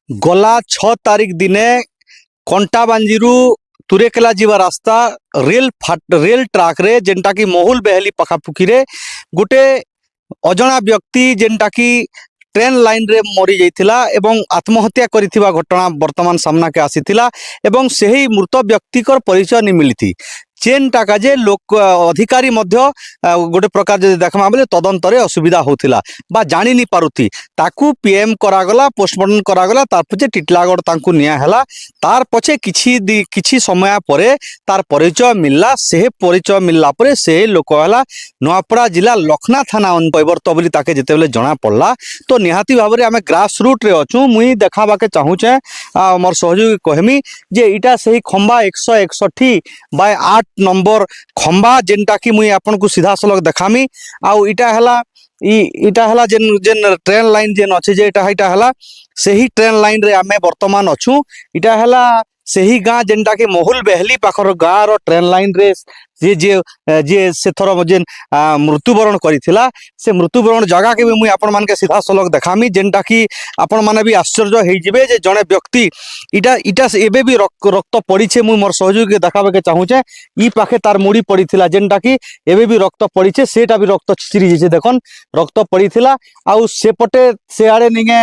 गला 6 तारीख दिने कंटाबांजी तुरेकेला जीवा रास्ता रेल ट्राक रे जेनटा की महुल बेहली पखापुखी रे गोटे अजणा व्यक्ति जेनटा की ट्रेन लाइन रे मरी जाइथिला एवं आत्महत्या करिथिबा घटना वर्तमान सामना के आसीथिला एवं सेही मृत व्यक्तिकर परिचय नि मिलिथि चेन टाका जे लोक अधिकारी मध्य गोटे प्रकार जदि देखमा बेले तदंतरे असुविधा होथिला बा जानि नि पारुथि ताकू पीएम करागला पोस्टमार्टम करागला तार पछे टिटलागढ़ तांकू निया हला तार पछे किछि समय परे तार परिचय मिलला से परिचय मिलला परे से लोक हला नोआपड़ा जिला लखना थाना पैवर्त बोली ताके जेते बेले जना पड़ला तो निहाती भाबरे आमे ग्रास रूट रे अछु मुई देखाबाके चाहूचे मोर सहयोगी कहमी जे इटा सही खंबा 161 बाय 8 नंबर खंबा जेनटा की मुई आपन को सीधा सलग देखामी आउ इटा हला जेन जेन ट्रेन लाइन जेन अच्छे जे इटा हला सही ट्रेन लाइन रे आमे वर्तमान अछु इटा हला सही गाँ जेनटा की महुल बेहली पाखर गाँ रो ट्रेन लाइन रे जे जे जे से थर जेन मृत्युवरण करिथिला से मृत्युवरण जगह के भी मुई आपण मान के सीधा सलग देखामी जेनटा की आपण माने भी आश्चर्य होई जिवे जे जने व्यक्ति इटा से एबे भी रक्त पड़ी छे मुई मोर सहयोगी के देखाबे के चाहू छे ई पाखे तार मुड़ी पड़ीथिला जेनटा की एबे भी रक्त पड़ी छे सेटा भी रक्त छिरी जे देखन रक्त पड़ीथिला आउ से पटे से आड़े निगे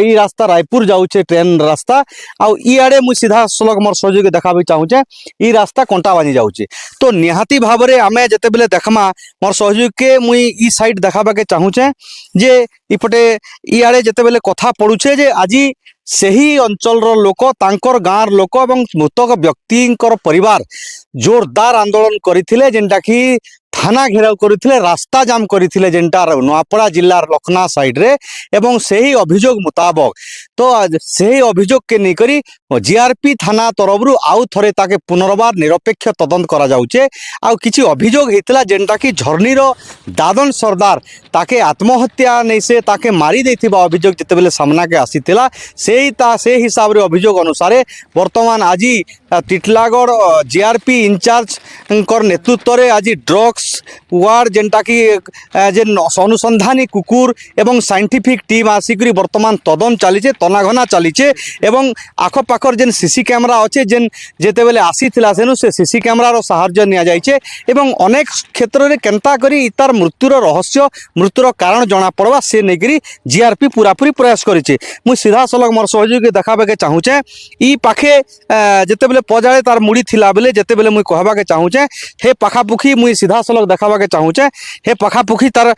ई रास्ता रायपुर जाऊ छे ट्रेन रास्ता आउ ई आड़े मुई सीधा सलग मोर सहयोगी के देखाबे चाहू छे ई रास्ता कंटाबानी जाऊ छे तो निहाती भावरे आमे जेते बेले देखमा मोर सहयोगी के मुई ई साइड देखाबा के चाहूचे जे इपटे इआड़े जेते बेले कथा पड़ुछे जे आजी सही अंचल रो लोक तांकर गाँर लोक एवं मृतक व्यक्तिंकर परिवार जोरदार आंदोलन करिथिले जेनटा की थाना घेराव करिथिले रास्ता जाम करिथिले जेनटा नोआपड़ा जिल्लार लखना साइड रे एवं सही अभियोग मुताबक तो सही अभियोग के नहीं करी जीआरपी थाना तरफरु आउ थरे ताके पुनर्बार निरपेक्ष तदंत करा जाउचे आउ किछि अभियोग हेतला जेनटा की झरनी रो दादन सरदार ताके आत्महत्या नहीं से ताके मारी देथिबा अभियोग जते बेले सामना के आसीथिला से हिसाब रे अभियोग अनुसार वर्तमान आज टिटलागढ़ जीआरपी इंचार्ज नेतृत्व रे आज ड्रग्स वार्ड जेनटा की जेन अनुसंधानी कुकुर एवं साइंटिफिक टीम आसिक वर्तमान तदन चलीचे तनाघना चलीचे एवं आखपाखर जेन सीसी कैमरा अच्छे जेन जेते बेले आसीथिला सेनु से सीसी कैमरा रो सहायता निया जाइछे एवं अनेक क्षेत्र रे केनता करी तार मृत्युर रहस्य मृत्युर कारण जना पड़वा से नेकरी जीआरपी पूरापूरी प्रयास करिछे मु सीधा सलग मोर सहयोगी देखाबे के चाहूचे ई पाखे जेते बेले पजाळे तार मुड़ी थिला बेले जेते बेले मुई कहबा के चाहूचे हे पाखापुखी मुई सीधा सलग देखाबा के चाहूचे हे पाखापुखी तार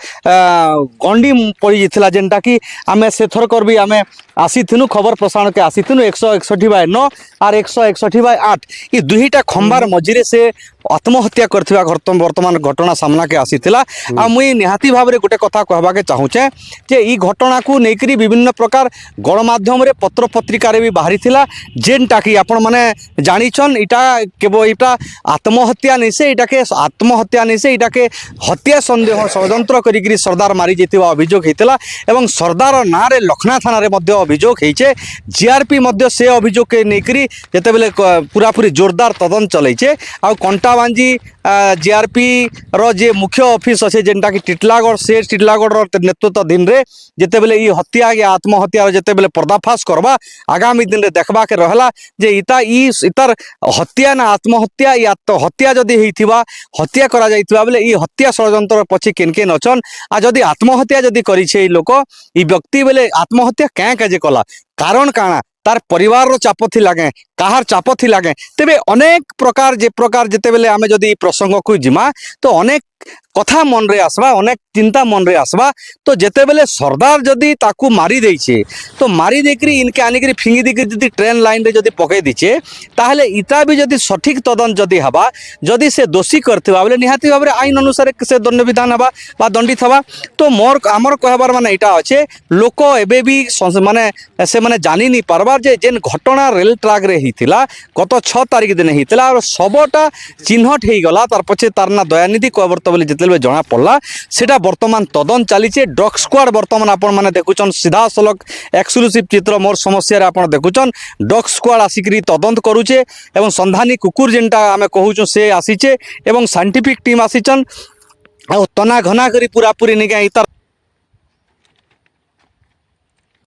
गंडी पड़ी जिथिला जेनटा की आमे से थर कर भी आमे आसीथिनु खबर प्रसारण के आसीथिनु 161/9 और 161/8 ये दुईटा खंबार मझिरे से आत्महत्या करथिबा वर्तमान घटना सामना के आसीथिला आ मुई निहाती भाबरे गोटे कथा कहबा के चाहूचे जे ई घटना को नेकरी विभिन्न प्रकार गणमाध्यम रे पत्र पत्रिका रे भी बाहरी थिला जेनटा की आपण माने जानिछन इटा केवल इटा आत्महत्या नहीं से इटा के आत्महत्या नहीं से इटा के हत्या संदेह षड्यंत्र करी सरदार मारी जेतिबा अभियोग हेतिला एवं सरदार ना रे लखना थाना रे मध्य अभियोग हेइचे जीआरपी मध्य से अभियोग के नेकरी जेते बेले पूरापूरी जोरदार तदन चलैचे आ कंटाबांजी जीआरपी रो जे मुख्य ऑफिस अच्छे जेनटा की टिटलागढ़ से टिटलागढ़ नेतृत्व दिन रे जेते बेले ई हत्या या आत्महत्या जेते बेले पर्दाफाश करबा आगामी दिन रे देखबा के रहला जे इतार हत्या ना आत्महत्या या तो हत्या जदि हेइथिबा हत्या करा जाइथिबा बेले ई हत्या षड्यंत्र पछे केन केन अछन आ जदि आत्महत्या जदि करिछे ई लोक ई व्यक्ति बेले आत्महत्या क्या काजे कला कारण काना तार परिवार रो चाप थी लागे कहार चाप थी लागे तेबे अनेक प्रकार जेते बेले आमे जदि प्रसंग को जिमा तो अनेक कथा मन रे आसबा अनेक चिंता मन रे आसबा तो जेते बेले सरदार जदि ताकू मारी देइछे तो मारी देकरी इनके आनिकरी फिंगी देकरी जदि ट्रेन लाइन रे जदि पके दिछे ताहले इता भी जदि सठिक तदन जदि हबा जदि से दोषी करथिबा बेले निहाती भाबरे आईन अनुसार से दंड विधान हबा बा दंडित हबा तो मोर हमर कहबार माने इटा अच्छे लोक एबे भी माने से माने जानि नि पारबार जे जेन घटना रेल ट्रैक रे हिथिला गत 6 तारिख दिन हिथिला और सबटा चिन्हट हेई गला तार पछे तार ना दयानिधि कहबर्त बोले जेतेबे जना पड़ला सेटा वर्तमान तदन चलीचे डॉग स्क्वाड वर्तमान आपण माने देखुचन सीधा सलग एक्सक्लूसिव चित्र मोर समस्या रे आपण देखुचन डॉग स्क्वाड आसिकरी तदंत करूचे एवं संधानी कुकुर जेनटा आमे कहूचो से आसीचे एवं साइंटिफिक टीम आसीचन आ तना घना करी पूरापूरी निके इतार